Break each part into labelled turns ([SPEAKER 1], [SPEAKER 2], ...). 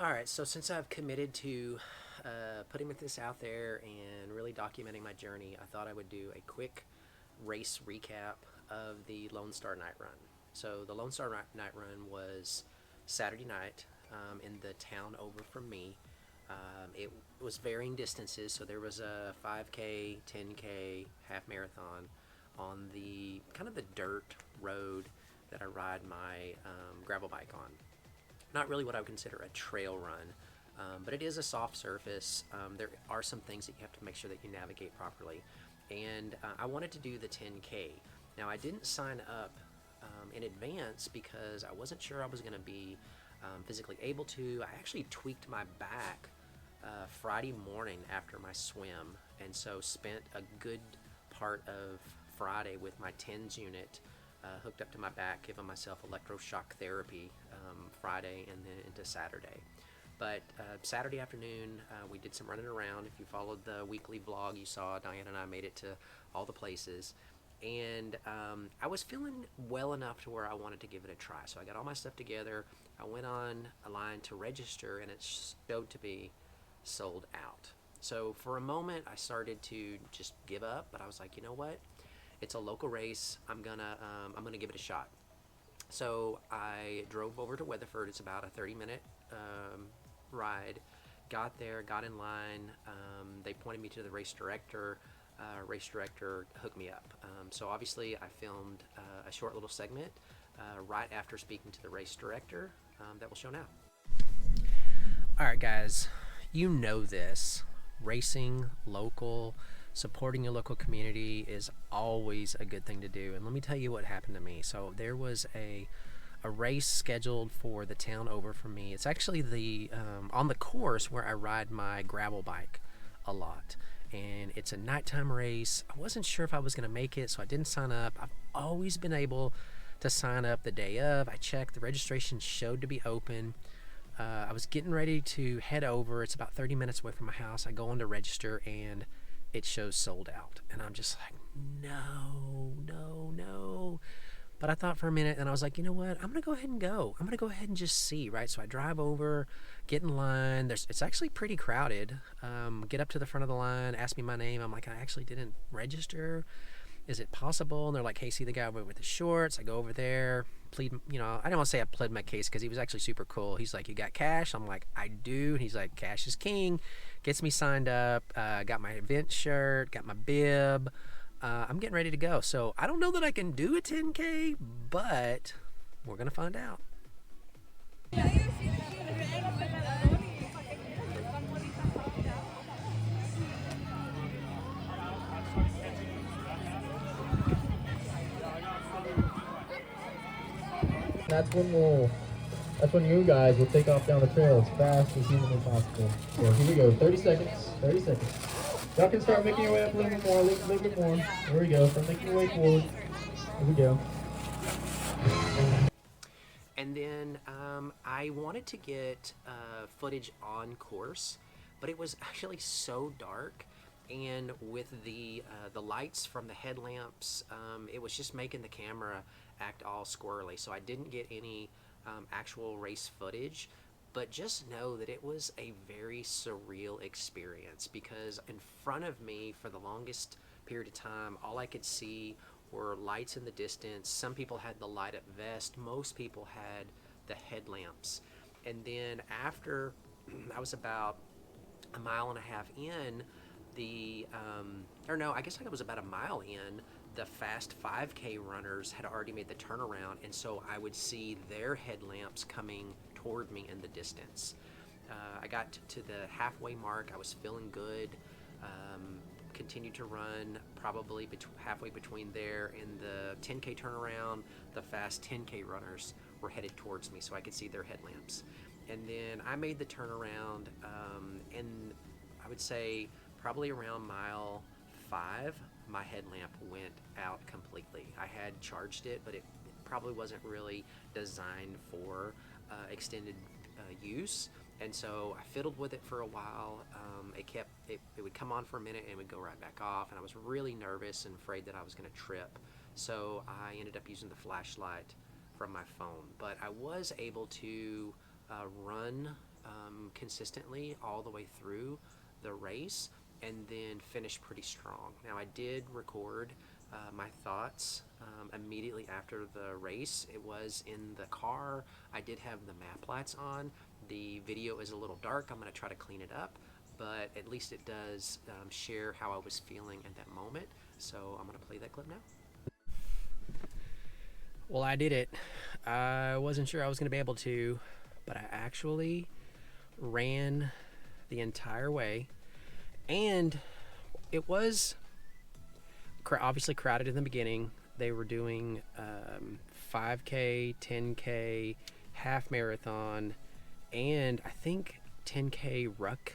[SPEAKER 1] All right, so since I've committed to putting this out there and really documenting my journey, I thought I would do a quick race recap of the Lone Star Night Run. So the Lone Star Night Run was Saturday night in the town over from me. It was varying distances, so there was a 5K, 10K, half marathon on the kind of the dirt road that I ride my gravel bike on. Not really what I would consider a trail run, but it is a soft surface. There are some things that you have to make sure that you navigate properly. And I wanted to do the 10K. Now, I didn't sign up in advance because I wasn't sure I was going to be physically able to. I actually tweaked my back Friday morning after my swim, and so spent a good part of Friday with my TENS unit hooked up to my back, giving myself electroshock therapy Friday and then into Saturday. But Saturday afternoon, we did some running around. If you followed the weekly vlog, you saw Diane and I made it to all the places. And I was feeling well enough to where I wanted to give it a try. So I got all my stuff together. I went on a line to register, and it showed to be sold out. So for a moment, I started to just give up. But I was like, you know what? It's a local race. I'm gonna give it a shot. So I drove over to Weatherford. It's about a 30-minute ride. Got there, got in line. They pointed me to the race director. Race director hooked me up. So obviously, I filmed a short little segment right after speaking to the race director that will show now. All right, guys, you know this. Racing local, supporting your local community is always a good thing to do. And let me tell you what happened to me. So there was a race scheduled for the town over from me. It's actually the on the course where I ride my gravel bike a lot. And it's a nighttime race. I wasn't sure if I was going to make it, so I didn't sign up. I've always been able to sign up the day of. I checked, the registration showed to be open. I was getting ready to head over. It's about 30 minutes away from my house. I go on to register, and it shows sold out. And I'm just like, no, no, no. But I thought for a minute, and I was like, you know what? I'm going to go ahead and go. I'm going to go ahead and just see, right? So I drive over, get in line. It's actually pretty crowded. Get up to the front of the line, ask me my name. I'm like, I actually didn't register. Is it possible? And they're like, hey, see the guy over with the shorts? I go over there, plead, I don't want to say I pled my case because he was actually super cool. He's like, you got cash? I'm like, I do. And he's like, cash is king. Gets me signed up, got my event shirt, got my bib. I'm getting ready to go. So I don't know that I can do a 10K, but we're going to find out.
[SPEAKER 2] That's when that's when you guys will take off down the trail as fast as humanly possible. So here we go, 30 seconds, 30 seconds. Y'all can start making your way up a little bit more, a little bit more. There we go, start making your way forward. Here we go.
[SPEAKER 1] And then I wanted to get footage on course, but it was actually so dark, and with the lights from the headlamps, it was just making the camera act all squirrely. So I didn't get any actual race footage. But just know that it was a very surreal experience because in front of me for the longest period of time, all I could see were lights in the distance. Some people had the light up vest. Most people had the headlamps. And then after I was about a mile and a half in, or no, I guess I was about a mile in, the fast 5K runners had already made the turnaround, and so I would see their headlamps coming toward me in the distance. I got to the halfway mark. I was feeling good. Continued to run probably halfway between there and the 10K turnaround. The fast 10K runners were headed towards me, so I could see their headlamps. And then I made the turnaround, and I would say probably around mile 5, my headlamp went out completely. I had charged it, but it probably wasn't really designed for extended use. And so I fiddled with it for a while. It would come on for a minute and it would go right back off. And I was really nervous and afraid that I was going to trip. So I ended up using the flashlight from my phone. But I was able to run consistently all the way through the race, and then finish pretty strong. Now, I did record my thoughts immediately after the race. It was in the car. I did have the map lights on. The video is a little dark. I'm going to try to clean it up, but at least it does share how I was feeling at that moment. So I'm going to play that clip now. Well, I did it. I wasn't sure I was going to be able to, but I actually ran the entire way, and it was obviously crowded in the beginning. They were doing 5K, 10K, half marathon, and I think 10K ruck,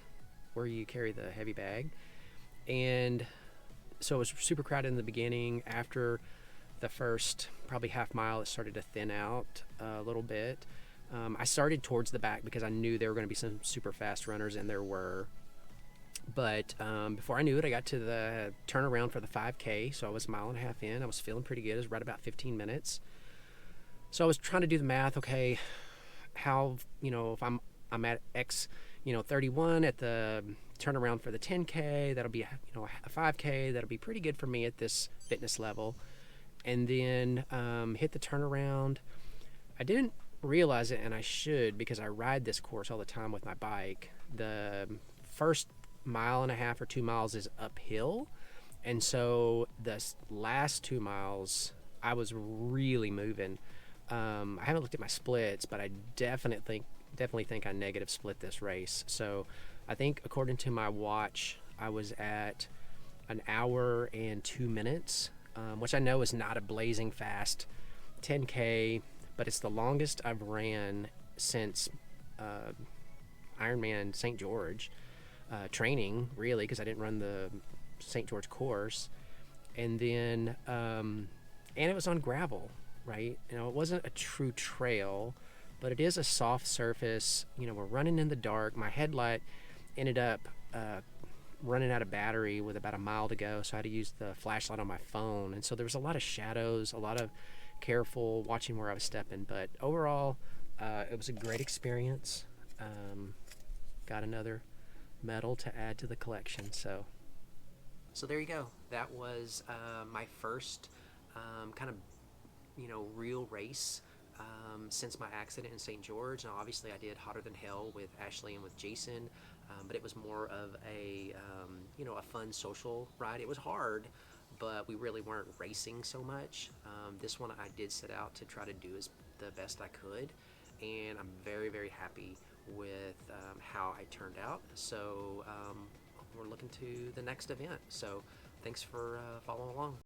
[SPEAKER 1] where you carry the heavy bag. And so it was super crowded in the beginning. After the first probably half mile, it started to thin out a little bit. I started towards the back because I knew there were going to be some super fast runners, and there were. But before I knew it, I got to the turnaround for the 5K, so I was a mile and a half in. I was feeling pretty good. It was right about 15 minutes. So I was trying to do the math. Okay, how, if I'm at X, 31 at the turnaround for the 10K, that'll be, a 5K. That'll be pretty good for me at this fitness level. And then hit the turnaround. I didn't realize it, and I should, because I ride this course all the time with my bike. The first mile and a half or 2 miles is uphill, and so the last 2 miles I was really moving. I haven't looked at my splits, but I definitely think I negative split this race. So I think, according to my watch, I was at an hour and 2 minutes, which I know is not a blazing fast 10K, but it's the longest I've ran since Ironman St. George training, really, because I didn't run the St. George course. And then and it was on gravel, right? It wasn't a true trail, but it is a soft surface. We're running in the dark. My headlight ended up running out of battery with about a mile to go, so I had to use the flashlight on my phone. And so there was a lot of shadows, a lot of careful watching where I was stepping. But overall, it was a great experience. Got another medal to add to the collection. So there you go. That was my first kind of real race since my accident in St. George. Now, obviously, I did Hotter Than Hell with Ashley and with Jason, but it was more of a a fun social ride. It was hard, but we really weren't racing so much. This one I did set out to try to do as the best I could, and I'm very, very happy with how I turned out. So we're looking to the next event. So thanks for following along.